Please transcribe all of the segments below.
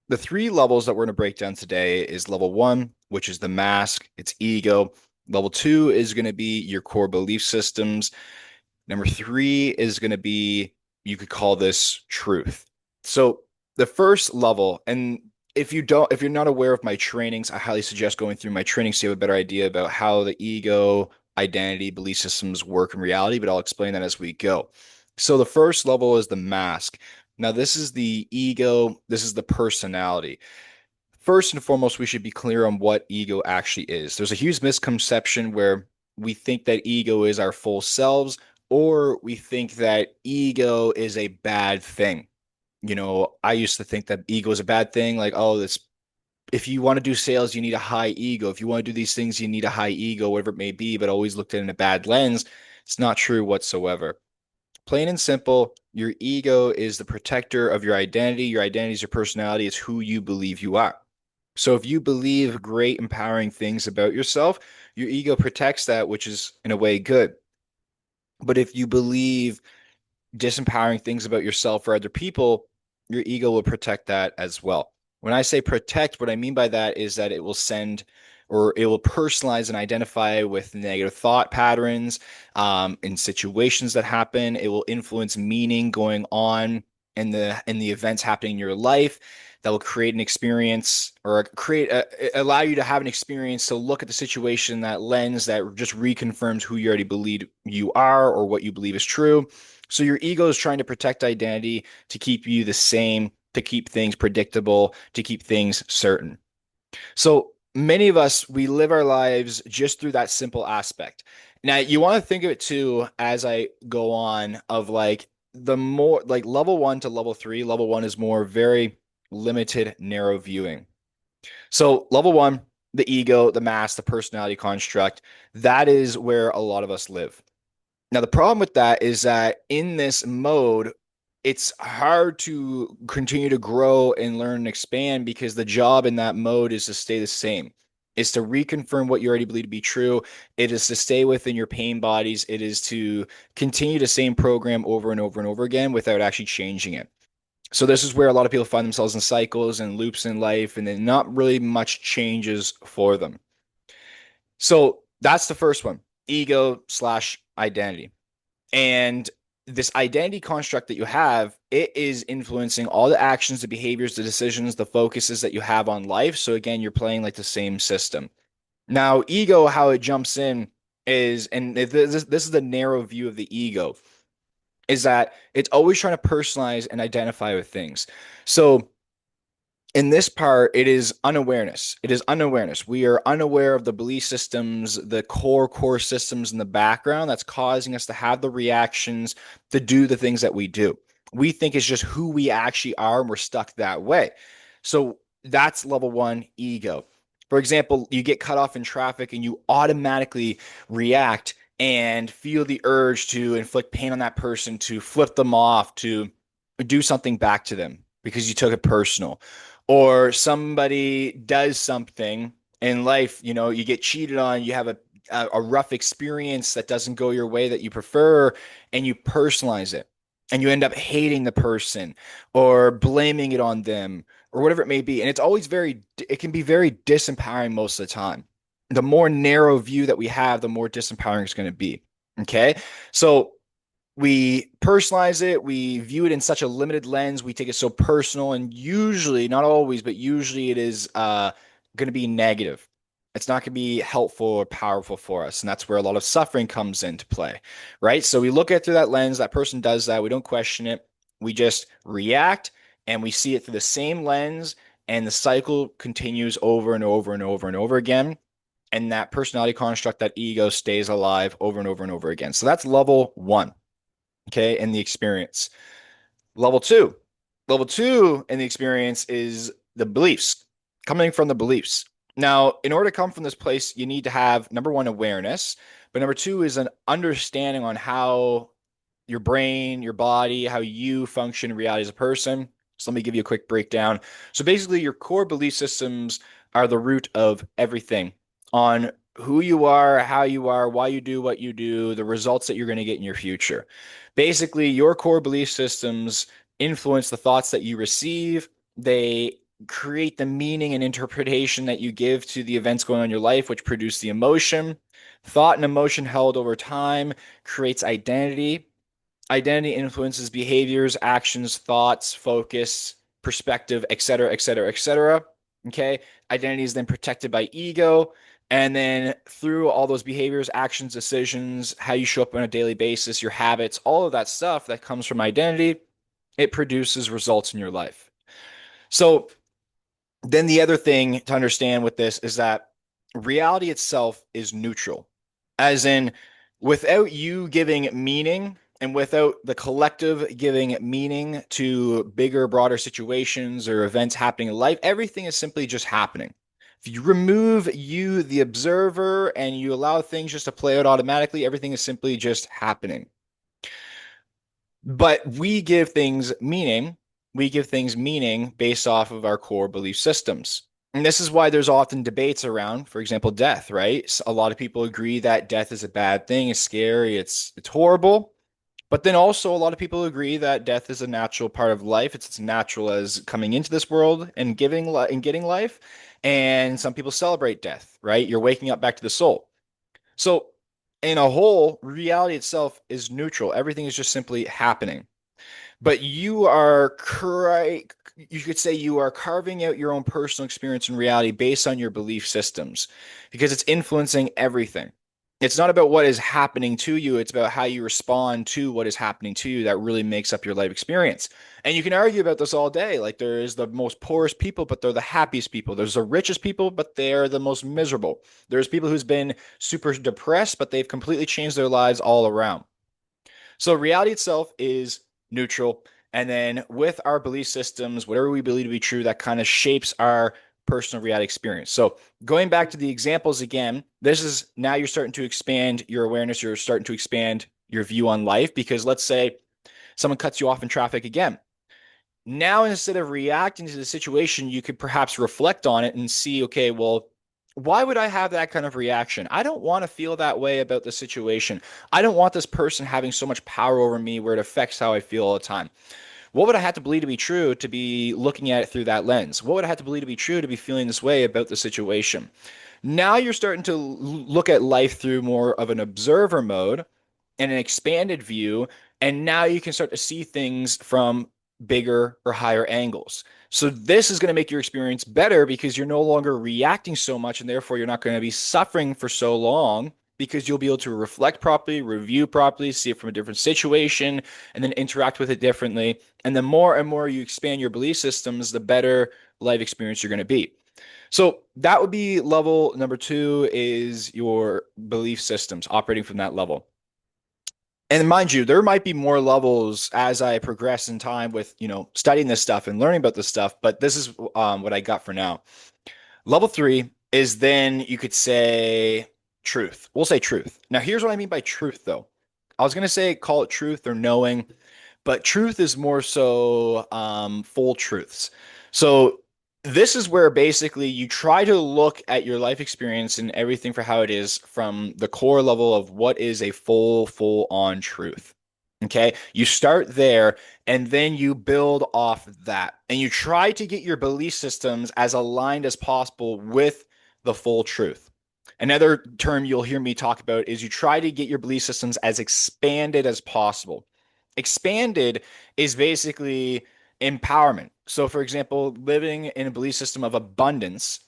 the three levels that we're going to break down today is level one, which is the mask, it's ego. Level two is going to be your core belief systems. Number three is going to be, you could call this truth. So the first level, and if you're not aware of my trainings, I highly suggest going through my trainings so you have a better idea about how the ego, identity, belief systems work in reality, but I'll explain that as we go. So the first level is the mask. Now, this is the ego, this is the personality. First and foremost, we should be clear on what ego actually is. There's a huge misconception where we think that ego is our full selves, or we think that ego is a bad thing. I used to think that ego is a bad thing. Like, oh, this, if you want to do sales, you need a high ego. If you want to do these things, you need a high ego, whatever it may be, but always looked at it in a bad lens. It's not true whatsoever. Plain and simple, your ego is the protector of your identity. Your identity is your personality. It's who you believe you are. So if you believe great, empowering things about yourself, your ego protects that, which is in a way good. But if you believe disempowering things about yourself or other people, your ego will protect that as well. When I say protect, what I mean by that is that it will send or it will personalize and identify with negative thought patterns in situations that happen. It will influence meaning going on in the events happening in your life that will create an experience or allow you to have an experience to look at the situation that lens that just reconfirms who you already believe you are or what you believe is true. So your ego is trying to protect identity to keep you the same, to keep things predictable, to keep things certain. So many of us, we live our lives just through that simple aspect. Now, you want to think of it too, as I go on, of like the more like level one to level three. Level one is more very limited, narrow viewing. So level one, the ego, the mask, the personality construct, that is where a lot of us live. Now, the problem with that is that in this mode, it's hard to continue to grow and learn and expand because the job in that mode is to stay the same. It's to reconfirm what you already believe to be true. It is to stay within your pain bodies. It is to continue the same program over and over and over again without actually changing it. So this is where a lot of people find themselves in cycles and loops in life, and then not really much changes for them. So that's the first one, ego slash identity. And this identity construct that you have, it is influencing all the actions, the behaviors, the decisions, the focuses that you have on life. So again, you're playing like the same system. Now, ego, how it jumps in is, and this is the narrow view of the ego, is that it's always trying to personalize and identify with things. So in this part, it is unawareness. It is unawareness. We are unaware of the belief systems, the core systems in the background that's causing us to have the reactions, to do the things that we do. We think it's just who we actually are, and we're stuck that way. So that's level one, ego. For example, you get cut off in traffic and you automatically react and feel the urge to inflict pain on that person, to flip them off, to do something back to them because you took it personal, or somebody does something in life, you get cheated on, you have a rough experience that doesn't go your way that you prefer, and you personalize it. And you end up hating the person or blaming it on them or whatever it may be. And it can be very disempowering most of the time. The more narrow view that we have, the more disempowering it's going to be. Okay. So we personalize it, we view it in such a limited lens, we take it so personal, and usually, not always, but usually it is going to be negative. It's not going to be helpful or powerful for us, and that's where a lot of suffering comes into play, right? So we look at it through that lens, that person does that, we don't question it, we just react, and we see it through the same lens, and the cycle continues over and over and over and over again, and that personality construct, that ego stays alive over and over and over again. So that's level one, okay, in the experience. Level two. Level two in the experience is the beliefs, coming from the beliefs. Now, in order to come from this place, you need to have number one, awareness, but number two is an understanding on how your brain, your body, how you function in reality as a person. So let me give you a quick breakdown. So basically, your core belief systems are the root of everything on who you are, why you do what you do, the results that you're going to get in your future. Basically, your core belief systems influence the thoughts that you receive. They create the meaning and interpretation that you give to the events going on in your life, which produce the emotion. Thought and emotion held over time creates identity. Identity influences behaviors, actions, thoughts, focus, perspective, etc., etc., etc. Okay. Identity is then protected by ego. And then through all those behaviors, actions, decisions, how you show up on a daily basis, your habits, all of that stuff that comes from identity, it produces results in your life. So then the other thing to understand with this is that reality itself is neutral, as in, without you giving meaning and without the collective giving meaning to bigger, broader situations or events happening in life, everything is simply just happening. If you remove you, the observer, and you allow things just to play out automatically, everything is simply just happening. But we give things meaning. We give things meaning based off of our core belief systems. And this is why there's often debates around, for example, death, right? A lot of people agree that death is a bad thing, it's scary, it's horrible. But then also a lot of people agree that death is a natural part of life. It's as natural as coming into this world and giving and getting life. And some people celebrate death, right? You're waking up back to the soul. So, in a whole, reality itself is neutral. Everything is just simply happening. But you could say you are carving out your own personal experience in reality based on your belief systems because it's influencing everything. It's not about what is happening to you, it's about how you respond to what is happening to you that really makes up your life experience. And you can argue about this all day. Like there is the most poorest people, but they're the happiest people. There's the richest people, but they're the most miserable. There's people who's been super depressed, but they've completely changed their lives all around. So reality itself is neutral. And then with our belief systems, whatever we believe to be true, that kind of shapes our personal reality experience. So going back to the examples again, this is now you're starting to expand your awareness, you're starting to expand your view on life because let's say someone cuts you off in traffic again. Now, instead of reacting to the situation, you could perhaps reflect on it and see, okay, well, why would I have that kind of reaction? I don't want to feel that way about the situation. I don't want this person having so much power over me where it affects how I feel all the time. What would I have to believe to be true to be looking at it through that lens? What would I have to believe to be true to be feeling this way about the situation? Now you're starting to look at life through more of an observer mode and an expanded view. And now you can start to see things from bigger or higher angles. So this is going to make your experience better because you're no longer reacting so much and therefore you're not going to be suffering for so long because you'll be able to reflect properly, review properly, see it from a different situation, and then interact with it differently. And the more and more you expand your belief systems, the better life experience you're going to be. So that would be level number two is your belief systems operating from that level. And mind you, there might be more levels as I progress in time with, studying this stuff and learning about this stuff, but this is what I got for now. Level three is then you could say truth. We'll say truth. Now, here's what I mean by truth, though. I was going to say call it truth or knowing, but truth is more so full truths. So this is where basically you try to look at your life experience and everything for how it is from the core level of what is a full on truth. Okay. You start there and then you build off that and you try to get your belief systems as aligned as possible with the full truth. Another term you'll hear me talk about is you try to get your belief systems as expanded as possible. Expanded is basically empowerment. So, for example, living in a belief system of abundance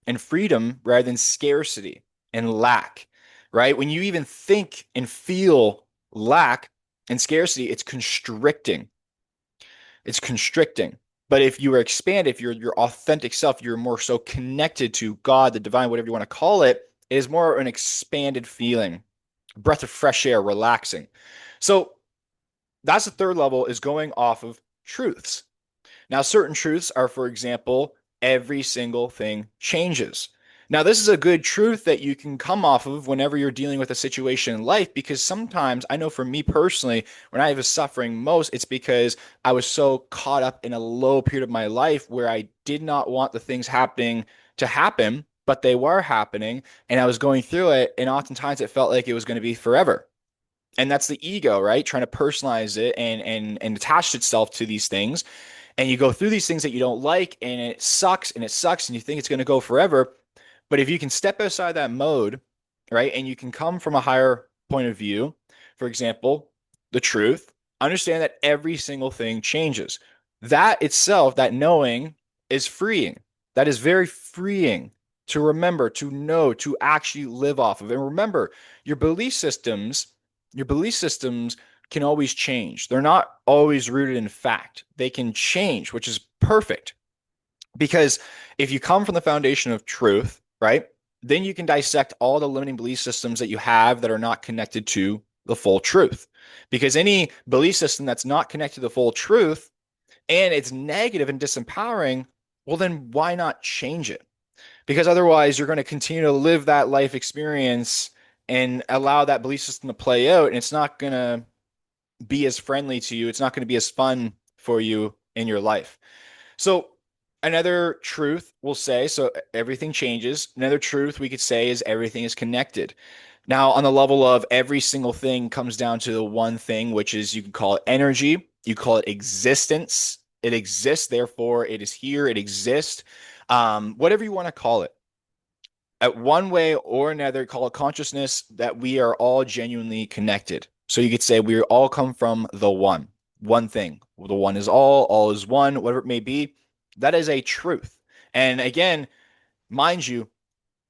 and freedom rather than scarcity and lack, right? When you even think and feel lack and scarcity, it's constricting. It's constricting. But if you are expanded, if you're your authentic self, you're more so connected to God, the divine, whatever you want to call it, it is more an expanded feeling, breath of fresh air, relaxing. So that's the third level is going off of truths. Now, certain truths are, for example, every single thing changes. Now, this is a good truth that you can come off of whenever you're dealing with a situation in life, because sometimes I know for me personally, when I was suffering most, it's because I was so caught up in a low period of my life where I did not want the things happening to happen, but they were happening, and I was going through it, and oftentimes it felt like it was going to be forever. And that's the ego, right? Trying to personalize it and attach itself to these things. And you go through these things that you don't like, and it sucks and it sucks, and you think it's going to go forever. But if you can step outside that mode, right, and you can come from a higher point of view, for example, the truth, understand that every single thing changes. That itself, that knowing, is freeing. That is very freeing to remember, to know, to actually live off of. And remember, your belief systems, your belief systems can always change. They're not always rooted in fact. They can change, which is perfect. Because if you come from the foundation of truth, right, then you can dissect all the limiting belief systems that you have that are not connected to the full truth. Because any belief system that's not connected to the full truth and it's negative and disempowering, well, then why not change it? Because otherwise, you're going to continue to live that life experience and allow that belief system to play out, and it's not going to be as friendly to you. It's not going to be as fun for you in your life. So, another truth we'll say, so everything changes. Another truth we could say is everything is connected. Now, on the level of every single thing comes down to the one thing, which is you can call it energy, you call it existence. It exists, therefore it is here, it exists. Whatever you want to call it. At one way or another, call it consciousness, that we are all genuinely connected. So you could say we all come from the one thing. The one is all is one, whatever it may be. That is a truth. And again, mind you,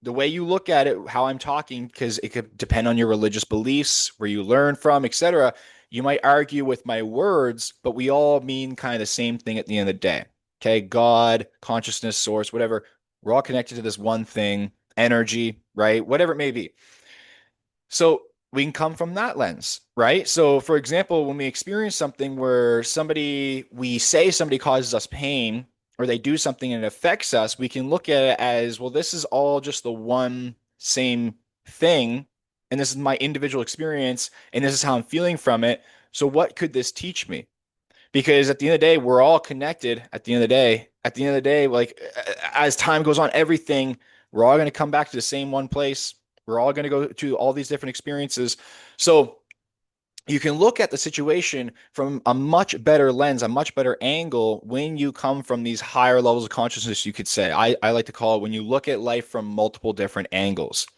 the way you look at it, how I'm talking, because it could depend on your religious beliefs, where you learn from, etc. You might argue with my words, but we all mean kind of the same thing at the end of the day. Okay, God, consciousness, source, whatever. We're all connected to this one thing, energy, right? Whatever it may be. So we can come from that lens, right? So, for example, when we experience something where we say somebody causes us pain, or they do something and it affects us, we can look at it as, well, this is all just the one same thing. And this is my individual experience. And this is how I'm feeling from it. So, what could this teach me? Because at the end of the day, we're all connected. At the end of the day, like as time goes on, everything, we're all going to come back to the same one place. We're all going to go to all these different experiences. So you can look at the situation from a much better lens, a much better angle when you come from these higher levels of consciousness, you could say. I like to call it when you look at life from multiple different angles.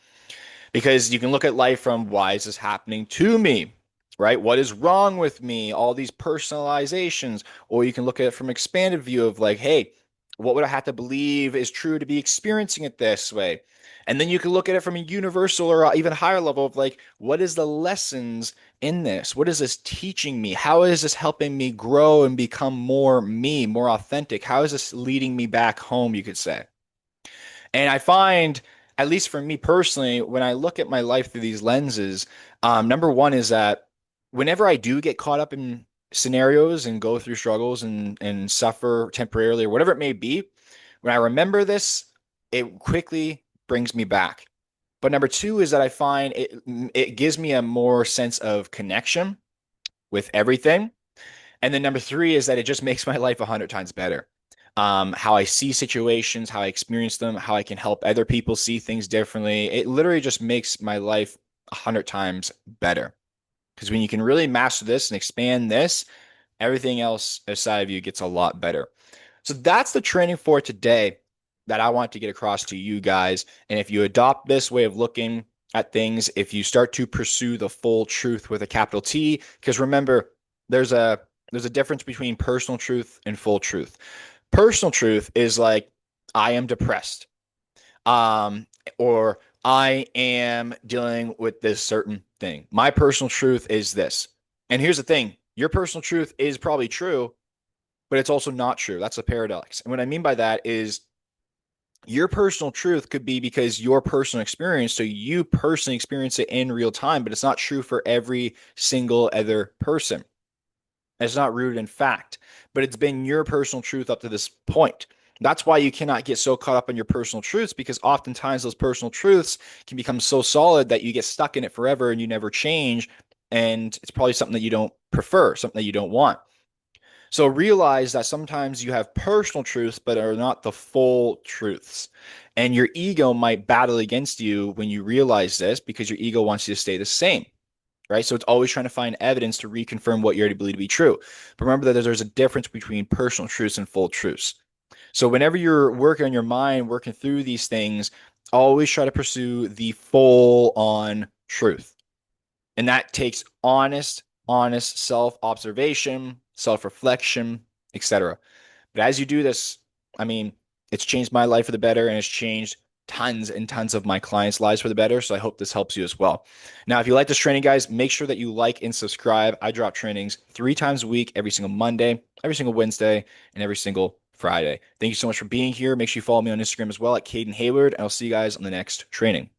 Because you can look at life from, why is this happening to me? Right? What is wrong with me? All these personalizations. Or you can look at it from expanded view of like, hey, what would I have to believe is true to be experiencing it this way? And then you can look at it from a universal or even higher level of like, what is the lessons in this? What is this teaching me? How is this helping me grow and become more me, more authentic? How is this leading me back home, you could say? And I find, at least for me personally, when I look at my life through these lenses, number one is that whenever I do get caught up in scenarios and go through struggles and suffer temporarily or whatever it may be, when I remember this, it quickly brings me back. But number two is that I find it gives me a more sense of connection with everything. And then number three is that it just makes my life 100 times better. How I see situations, how I experience them, how I can help other people see things differently. It literally just makes my life 100 times better. Because when you can really master this and expand this, everything else aside of you gets a lot better. So that's the training for today that I want to get across to you guys. And if you adopt this way of looking at things, if you start to pursue the full truth with a capital T, because remember, there's a there's a difference between personal truth and full truth. Personal truth is like, I am depressed, um, or I am dealing with this certain thing. My personal truth is this. And here's the thing, your personal truth is probably true, but it's also not true. That's a paradox. And what I mean by that is your personal truth could be because your personal experience, so you personally experience it in real time, but it's not true for every single other person. It's not rooted in fact, but it's been your personal truth up to this point. That's why you cannot get so caught up in your personal truths, because oftentimes those personal truths can become so solid that you get stuck in it forever and you never change. And it's probably something that you don't prefer, something that you don't want. So realize that sometimes you have personal truths, but are not the full truths. And your ego might battle against you when you realize this, because your ego wants you to stay the same, right? So it's always trying to find evidence to reconfirm what you already believe to be true. But remember that there's a difference between personal truths and full truths. So whenever you're working on your mind, working through these things, always try to pursue the full on truth. And that takes honest self-observation, self-reflection, etc. But as you do this, I mean, it's changed my life for the better and it's changed tons and tons of my clients' lives for the better. So I hope this helps you as well. Now, if you like this training, guys, make sure that you like and subscribe. I drop trainings 3 times a week, every single Monday, every single Wednesday, and every single Friday. Thank you so much for being here. Make sure you follow me on Instagram as well at Caden Hayward, and I'll see you guys on the next training.